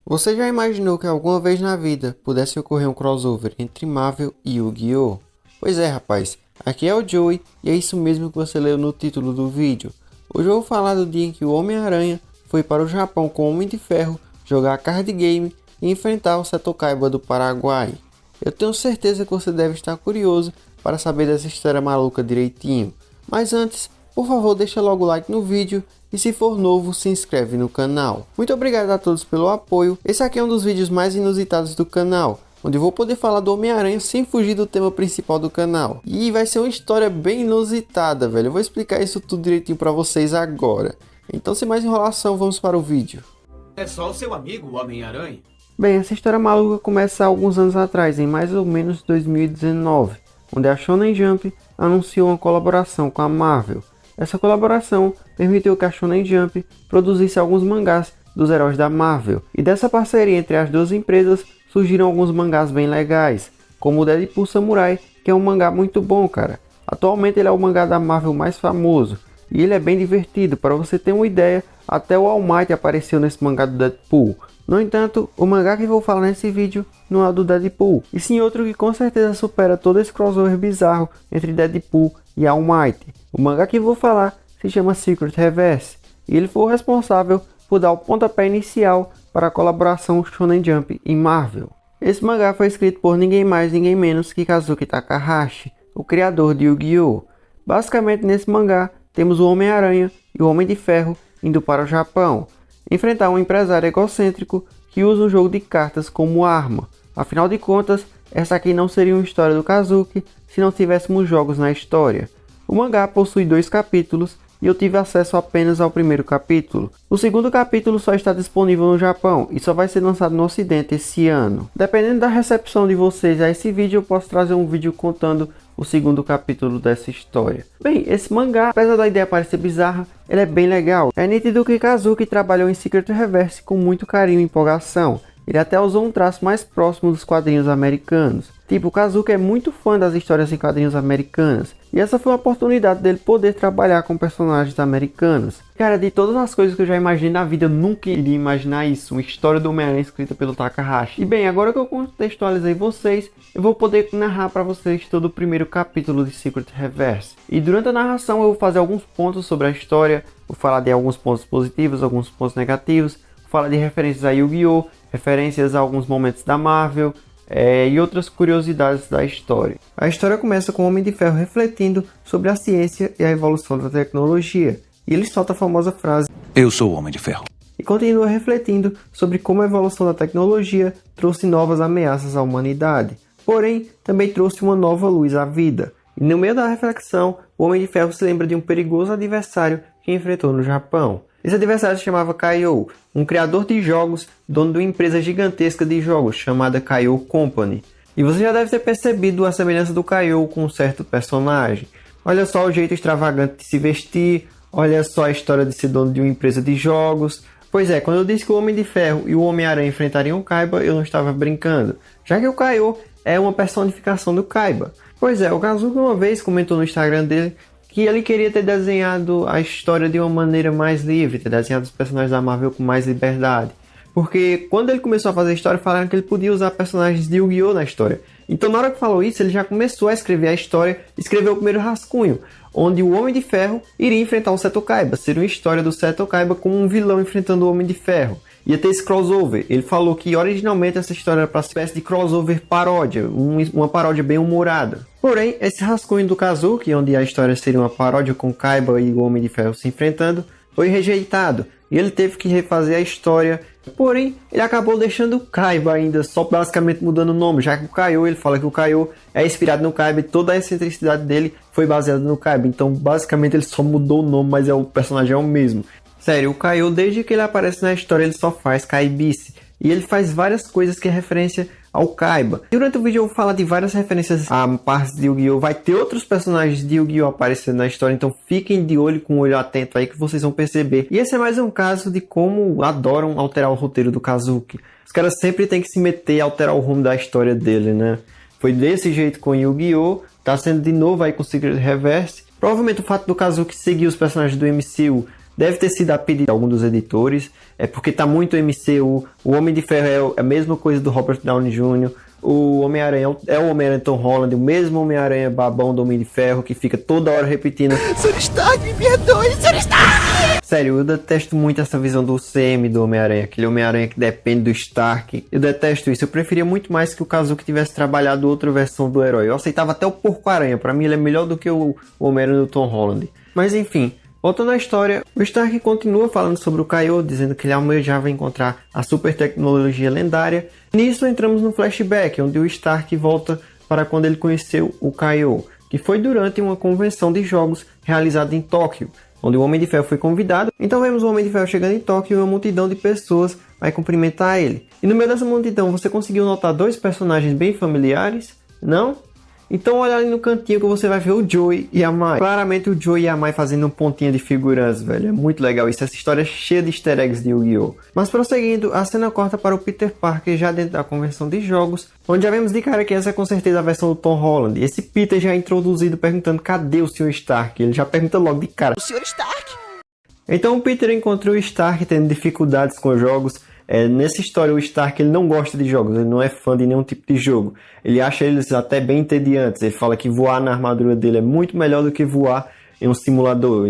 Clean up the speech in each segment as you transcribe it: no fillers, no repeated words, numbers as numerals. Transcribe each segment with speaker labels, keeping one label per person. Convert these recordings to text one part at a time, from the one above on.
Speaker 1: Você já imaginou que alguma vez na vida pudesse ocorrer um crossover entre Marvel e Yu-Gi-Oh? Pois é, rapaz, aqui é o Joey e é isso mesmo que você leu no título do vídeo. Hoje eu vou falar do dia em que o Homem-Aranha foi para o Japão com o Homem de Ferro jogar card game e enfrentar o Seto Kaiba do Paraguai. Eu tenho certeza que você deve estar curioso para saber dessa história maluca direitinho. Mas antes, por favor, deixa logo o like no vídeo e se for novo, se inscreve no canal. Muito obrigado a todos pelo apoio. Esse aqui é um dos vídeos mais inusitados do canal, onde vou poder falar do Homem-Aranha sem fugir do tema principal do canal. E vai ser uma história bem inusitada, velho. Eu vou explicar isso tudo direitinho para vocês agora. Então, sem mais enrolação, vamos para o vídeo.
Speaker 2: É só o seu amigo, o Homem-Aranha?
Speaker 1: Bem, essa história maluca começa há alguns anos atrás, em mais ou menos 2019, onde a Shonen Jump anunciou uma colaboração com a Marvel. Essa colaboração permitiu que a Shonen Jump produzisse alguns mangás dos heróis da Marvel. E dessa parceria entre as duas empresas surgiram alguns mangás bem legais, como o Deadpool Samurai, que é um mangá muito bom, cara. Atualmente ele é o mangá da Marvel mais famoso, e ele é bem divertido. Para você ter uma ideia, até o All Might apareceu nesse mangá do Deadpool. No entanto, o mangá que vou falar nesse vídeo não é o do Deadpool, e sim outro que com certeza supera todo esse crossover bizarro entre Deadpool e All Might. O mangá que vou falar se chama Secret Reverse, e ele foi o responsável por dar o pontapé inicial para a colaboração Shonen Jump e Marvel. Esse mangá foi escrito por ninguém mais ninguém menos que Kazuki Takahashi, o criador de Yu-Gi-Oh! Basicamente nesse mangá temos o Homem-Aranha e o Homem de Ferro indo para o Japão enfrentar um empresário egocêntrico que usa um jogo de cartas como arma. Afinal de contas, essa aqui não seria uma história do Kazuki se não tivéssemos jogos na história. O mangá possui 2 capítulos e eu tive acesso apenas ao primeiro capítulo. O segundo capítulo só está disponível no Japão e só vai ser lançado no Ocidente esse ano. Dependendo da recepção de vocês a esse vídeo, eu posso trazer um vídeo contando o segundo capítulo dessa história. Bem, esse mangá, apesar da ideia parecer bizarra, ele é bem legal. É nítido que Kazuki trabalhou em Secret Reverse com muito carinho e empolgação. Ele até usou um traço mais próximo dos quadrinhos americanos. Tipo, o Kazuki é muito fã das histórias em quadrinhos americanas. E essa foi uma oportunidade dele poder trabalhar com personagens americanos. Cara, de todas as coisas que eu já imaginei na vida, eu nunca iria imaginar isso. Uma história do Homem-Aranha escrita pelo Takahashi. E bem, agora que eu contextualizei vocês, eu vou poder narrar para vocês todo o primeiro capítulo de Secret Reverse. E durante a narração eu vou fazer alguns pontos sobre a história. Vou falar de alguns pontos positivos, alguns pontos negativos. Vou falar de referências a Yu-Gi-Oh! Referências a alguns momentos da Marvel e outras curiosidades da história. A história começa com o Homem de Ferro refletindo sobre a ciência e a evolução da tecnologia. E ele solta a famosa frase:
Speaker 3: Eu sou o Homem de Ferro.
Speaker 1: E continua refletindo sobre como a evolução da tecnologia trouxe novas ameaças à humanidade. Porém, também trouxe uma nova luz à vida. E no meio da reflexão, o Homem de Ferro se lembra de um perigoso adversário que enfrentou no Japão. Esse adversário se chamava Kaiô, um criador de jogos, dono de uma empresa gigantesca de jogos chamada Kaiô Company. E você já deve ter percebido a semelhança do Kaiô com um certo personagem. Olha só o jeito extravagante de se vestir, olha só a história de ser dono de uma empresa de jogos. Pois é, quando eu disse que o Homem de Ferro e o Homem-Aranha enfrentariam o Kaiba, eu não estava brincando, já que o Kaiô é uma personificação do Kaiba. Pois é, o Kazuki uma vez comentou no Instagram dele que ele queria ter desenhado a história de uma maneira mais livre, ter desenhado os personagens da Marvel com mais liberdade. Porque quando ele começou a fazer a história, falaram que ele podia usar personagens de Yu-Gi-Oh! Na história. Então na hora que falou isso, ele já começou a escrever a história, escreveu o primeiro rascunho, onde o Homem de Ferro iria enfrentar o Seto Kaiba. Seria uma história do Seto Kaiba como um vilão enfrentando o Homem de Ferro. Ia ter esse crossover. Ele falou que originalmente essa história era para uma espécie de crossover paródia, uma paródia bem humorada. Porém, esse rascunho do Kazuki, onde a história seria uma paródia com Kaiba e o Homem de Ferro se enfrentando, foi rejeitado. E ele teve que refazer a história. Porém, ele acabou deixando o Kaiba ainda, só basicamente mudando o nome, já que o Kaiô, ele fala que o Kaiô é inspirado no Kaiba e toda a excentricidade dele foi baseada no Kaiba. Então, basicamente, ele só mudou o nome, mas o personagem é o mesmo. Sério, o Kaiô, desde que ele aparece na história, ele só faz Kaibice. E ele faz várias coisas que é referência ao Kaiba. Durante o vídeo eu vou falar de várias referências a partes de Yu-Gi-Oh! Vai ter outros personagens de Yu-Gi-Oh! Aparecendo na história, então fiquem de olho, com um olho atento aí que vocês vão perceber. E esse é mais um caso de como adoram alterar o roteiro do Kazuki. Os caras sempre têm que se meter e alterar o rumo da história dele, né? Foi desse jeito com Yu-Gi-Oh! Tá sendo de novo aí com Secret Reverse. Provavelmente o fato do Kazuki seguir os personagens do MCU Deve ter sido a pedido de algum dos editores, porque tá muito MCU. O Homem de Ferro é a mesma coisa do Robert Downey Jr., o Homem-Aranha é o Homem-Aranha Tom Holland, o mesmo Homem-Aranha babão do Homem de Ferro, que fica toda hora repetindo:
Speaker 3: Sr. Stark, me perdoe, Sr. Stark!
Speaker 1: Sério, eu detesto muito essa visão do CM do Homem-Aranha, aquele Homem-Aranha que depende do Stark. Eu detesto isso, eu preferia muito mais que o Kazuki tivesse trabalhado outra versão do herói. Eu aceitava até o Porco-Aranha, pra mim ele é melhor do que o Homem-Aranha do Tom Holland. Mas enfim, voltando à história, o Stark continua falando sobre o Kaiô, dizendo que ele almejava encontrar a super tecnologia lendária. Nisso entramos no flashback, onde o Stark volta para quando ele conheceu o Kaiô, que foi durante uma convenção de jogos realizada em Tóquio, onde o Homem de Ferro foi convidado. Então vemos o Homem de Ferro chegando em Tóquio e uma multidão de pessoas vai cumprimentar ele. E no meio dessa multidão você conseguiu notar dois personagens bem familiares? Não? Então olha ali no cantinho que você vai ver o Joey e a Mai. Claramente o Joey e a Mai fazendo um pontinho de figurantes, velho. É muito legal isso. Essa história é cheia de easter eggs de Yu-Gi-Oh! Mas prosseguindo, a cena corta para o Peter Parker já dentro da convenção de jogos, onde já vemos de cara que essa é com certeza a versão do Tom Holland. Esse Peter já é introduzido perguntando: cadê o Sr. Stark? Ele já pergunta logo de cara:
Speaker 3: O Sr. Stark?
Speaker 1: Então o Peter encontrou o Stark tendo dificuldades com os jogos. Nessa história o Stark ele não gosta de jogos, ele não é fã de nenhum tipo de jogo. Ele acha eles até bem entediantes. Ele fala que voar na armadura dele é muito melhor do que voar em um simulador.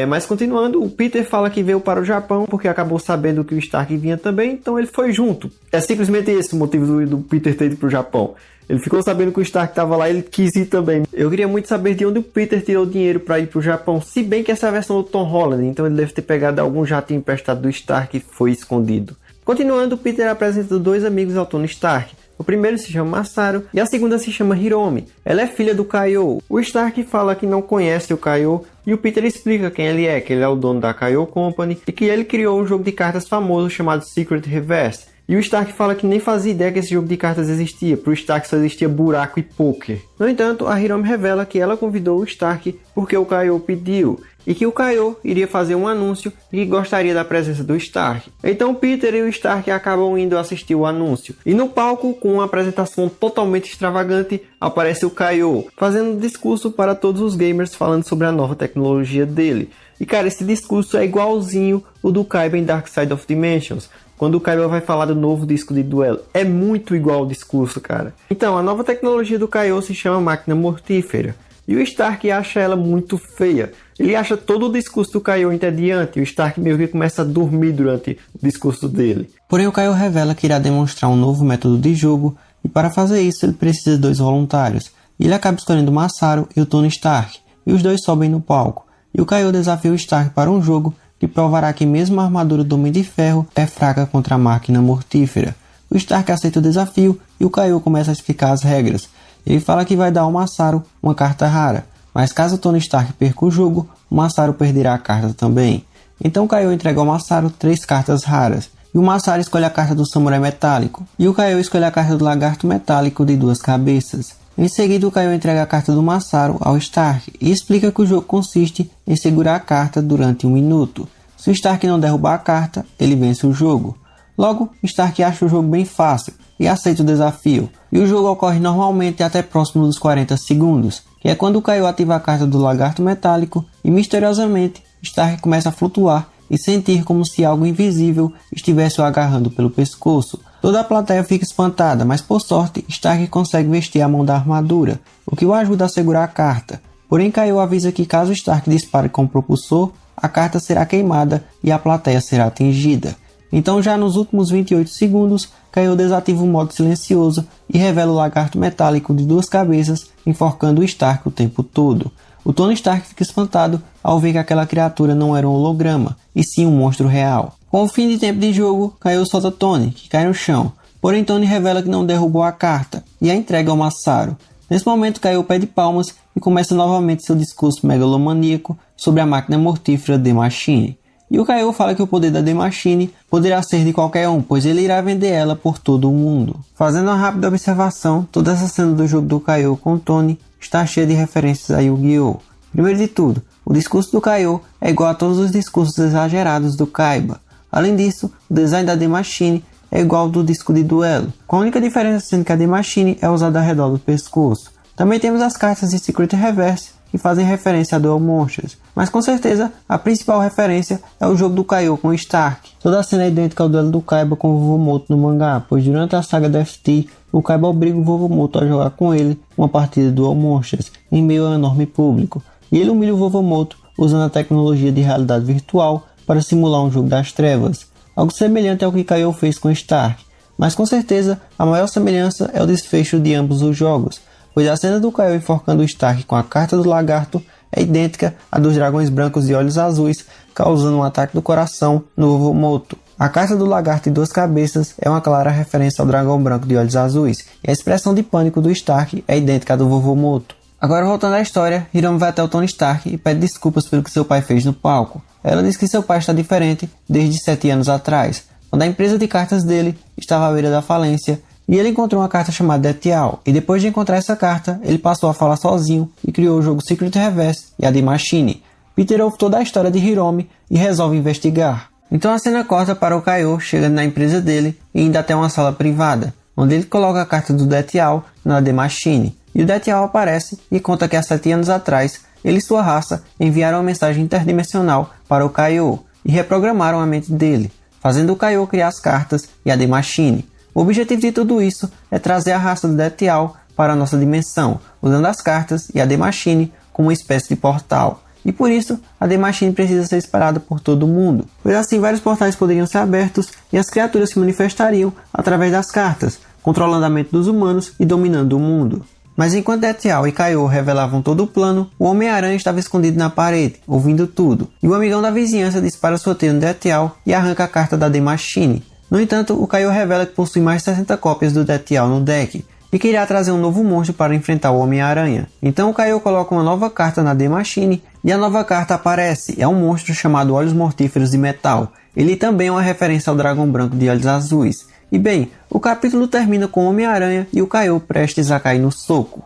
Speaker 1: Mas continuando, o Peter fala que veio para o Japão porque acabou sabendo que o Stark vinha também, então ele foi junto. É simplesmente esse o motivo do Peter ter ido para o Japão. Ele ficou sabendo que o Stark estava lá e ele quis ir também. Eu queria muito saber de onde o Peter tirou o dinheiro para ir para o Japão, se bem que essa é a versão do Tom Holland, então ele deve ter pegado algum jatinho emprestado do Stark e foi escondido. Continuando, o Peter apresenta dois amigos ao Tony Stark. O primeiro se chama Masaru e a segunda se chama Hiromi. Ela é filha do Kaiô. O Stark fala que não conhece o Kaiô e o Peter explica quem ele é, que ele é o dono da Kaiô Company e que ele criou um jogo de cartas famoso chamado Secret Reverse. E o Stark fala que nem fazia ideia que esse jogo de cartas existia. Para o Stark só existia buraco e poker. No entanto, a Hiromi revela que ela convidou o Stark porque o Kaiô pediu, e que o Kaiô iria fazer um anúncio e gostaria da presença do Stark. Então Peter e o Stark acabam indo assistir o anúncio. E no palco, com uma apresentação totalmente extravagante, aparece o Kaiô, fazendo um discurso para todos os gamers falando sobre a nova tecnologia dele. E cara, esse discurso é igualzinho o do Kaiba em Dark Side of Dimensions, quando o Kaiba vai falar do novo disco de duelo. É muito igual o discurso, cara. Então, a nova tecnologia do Kaiô se chama Máquina Mortífera. E o Stark acha ela muito feia. Ele acha todo o discurso do Kaiô entediante. E o Stark meio que começa a dormir durante o discurso dele. Porém, o Kaiô revela que irá demonstrar um novo método de jogo. E para fazer isso, ele precisa de dois voluntários. E ele acaba escolhendo o Masaru e o Tony Stark. E os dois sobem no palco. E o Kaiô desafia o Stark para um jogo que provará que mesmo a armadura do Homem de Ferro é fraca contra a Máquina Mortífera. O Stark aceita o desafio e o Kaiô começa a explicar as regras. Ele fala que vai dar ao Masaru uma carta rara, mas caso o Tony Stark perca o jogo, o Masaru perderá a carta também. Então o Kaiô entrega ao Masaru 3 cartas raras, e o Masaru escolhe a carta do Samurai Metálico, e o Kaiô escolhe a carta do Lagarto Metálico de 2 cabeças. Em seguida, o Kaiô entrega a carta do Masaru ao Stark e explica que o jogo consiste em segurar a carta durante 1 minuto. Se o Stark não derrubar a carta, ele vence o jogo. Logo, Stark acha o jogo bem fácil e aceita o desafio, e o jogo ocorre normalmente até próximo dos 40 segundos, que é quando o Kaiô ativa a carta do Lagarto Metálico e misteriosamente Stark começa a flutuar e sentir como se algo invisível estivesse o agarrando pelo pescoço. Toda a plateia fica espantada, mas por sorte Stark consegue vestir a mão da armadura, o que o ajuda a segurar a carta. Porém, Kaiô avisa que caso Stark dispare com o propulsor, a carta será queimada e a plateia será atingida. Então, já nos últimos 28 segundos, Kaiô desativa o modo silencioso e revela o Lagarto Metálico de 2 cabeças, enforcando o Stark o tempo todo. O Tony Stark fica espantado ao ver que aquela criatura não era um holograma, e sim um monstro real. Com o fim de tempo de jogo, Kaiô solta Tony, que cai no chão. Porém, Tony revela que não derrubou a carta e a entrega ao Masaru. Nesse momento, Kaiô pede palmas e começa novamente seu discurso megalomaníaco sobre a máquina mortífera The Machine. E o Kaiô fala que o poder da The Machine poderá ser de qualquer um, pois ele irá vender ela por todo o mundo. Fazendo uma rápida observação, toda essa cena do jogo do Kaiô com Tony está cheia de referências a Yu-Gi-Oh! Primeiro de tudo, o discurso do Kaiô é igual a todos os discursos exagerados do Kaiba. Além disso, o design da The Machine é igual ao do disco de duelo, com a única diferença sendo que a The Machine é usada ao redor do pescoço, Também temos as cartas de Secret Reverse, que fazem referência a Duel Monsters, mas com certeza a principal referência é o jogo do Kaiô com o Stark. Toda a cena é idêntica ao duelo do Kaiba com o Vovomoto no mangá, pois durante a saga do FT, o Kaiba obriga o Vovomoto a jogar com ele uma partida de Duel Monsters em meio a um enorme público, e ele humilha o Vovomoto usando a tecnologia de realidade virtual para simular um jogo das trevas, algo semelhante ao que Kaiô fez com Stark, mas com certeza a maior semelhança é o desfecho de ambos os jogos, pois a cena do Kaiô enforcando o Stark com a carta do lagarto é idêntica à dos dragões brancos de olhos azuis, causando um ataque do coração no Vovomoto. A carta do lagarto e duas cabeças é uma clara referência ao dragão branco de olhos azuis, e a expressão de pânico do Stark é idêntica à do Vovomoto. Agora voltando à história, Hiromi vai até o Tony Stark e pede desculpas pelo que seu pai fez no palco. Ela diz que seu pai está diferente desde 7 anos atrás, quando a empresa de cartas dele estava à beira da falência, e ele encontrou uma carta chamada Detial, e depois de encontrar essa carta, ele passou a falar sozinho e criou o jogo Secret Reverse e a The Machine. Peter ouve toda a história de Hiromi e resolve investigar. Então a cena corta para o Kaiô chegando na empresa dele e indo até uma sala privada, onde ele coloca a carta do Detial na The Machine. E o Detial aparece e conta que há 7 anos atrás, ele e sua raça enviaram uma mensagem interdimensional para o Kaiô e reprogramaram a mente dele, fazendo o Kaiô criar as cartas e a The Machine. O objetivo de tudo isso é trazer a raça do Detial para a nossa dimensão, usando as cartas e a The Machine como uma espécie de portal. E por isso, a The Machine precisa ser espalhada por todo mundo, pois assim vários portais poderiam ser abertos e as criaturas se manifestariam através das cartas, controlando a mente dos humanos e dominando o mundo. Mas enquanto Detial e Kaiô revelavam todo o plano, o Homem-Aranha estava escondido na parede, ouvindo tudo, e o amigão da vizinhança dispara sua teia no Detial e arranca a carta da The Machine. No entanto, o Kaiô revela que possui mais de 60 cópias do Detial no deck, e que irá trazer um novo monstro para enfrentar o Homem-Aranha. Então o Kaiô coloca uma nova carta na The Machine, e a nova carta aparece, é um monstro chamado Olhos Mortíferos de Metal. Ele também é uma referência ao dragão branco de olhos azuis. E bem, o capítulo termina com o Homem-Aranha e o Kaiô prestes a cair no soco.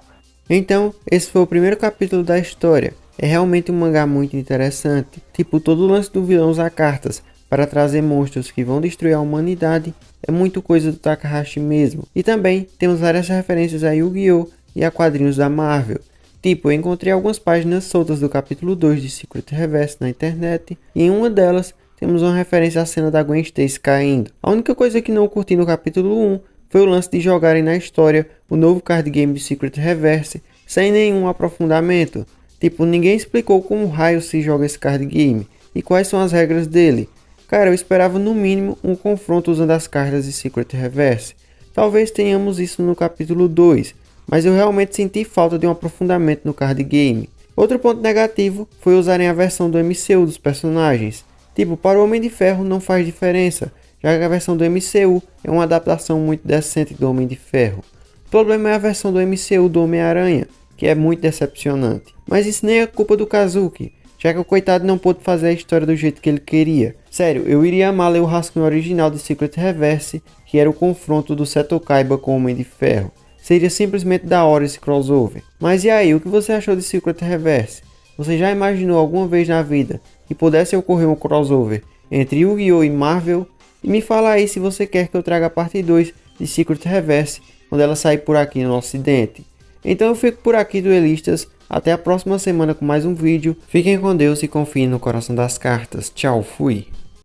Speaker 1: Então, esse foi o primeiro capítulo da história. É realmente um mangá muito interessante. Tipo, todo o lance do vilão usar cartas para trazer monstros que vão destruir a humanidade é muito coisa do Takahashi mesmo. E também temos várias referências a Yu-Gi-Oh! E a quadrinhos da Marvel. Tipo, eu encontrei algumas páginas soltas do capítulo 2 de Secret Reverse na internet, e em uma delas temos uma referência à cena da Gwen Stacy caindo. A única coisa que não curti no capítulo 1 foi o lance de jogarem na história o novo card game de Secret Reverse sem nenhum aprofundamento. Tipo, ninguém explicou como raio se joga esse card game e quais são as regras dele. Cara, eu esperava no mínimo um confronto usando as cartas de Secret Reverse. Talvez tenhamos isso no capítulo 2, mas eu realmente senti falta de um aprofundamento no card game. Outro ponto negativo foi usarem a versão do MCU dos personagens. Tipo, para o Homem de Ferro não faz diferença, já que a versão do MCU é uma adaptação muito decente do Homem de Ferro. O problema é a versão do MCU do Homem-Aranha, que é muito decepcionante. Mas isso nem é culpa do Kazuki, já que o coitado não pôde fazer a história do jeito que ele queria. Sério, eu iria amar ler o rascunho original de Secret Reverse, que era o confronto do Seto Kaiba com o Homem de Ferro. Seria simplesmente da hora esse crossover. Mas e aí, o que você achou de Secret Reverse? Você já imaginou alguma vez na vida que pudesse ocorrer um crossover entre Yu-Gi-Oh! E Marvel? E me fala aí se você quer que eu traga a parte 2 de Secret Reverse, quando ela sair por aqui no ocidente. Então eu fico por aqui, duelistas. Até a próxima semana com mais um vídeo. Fiquem com Deus e confiem no coração das cartas. Tchau, fui.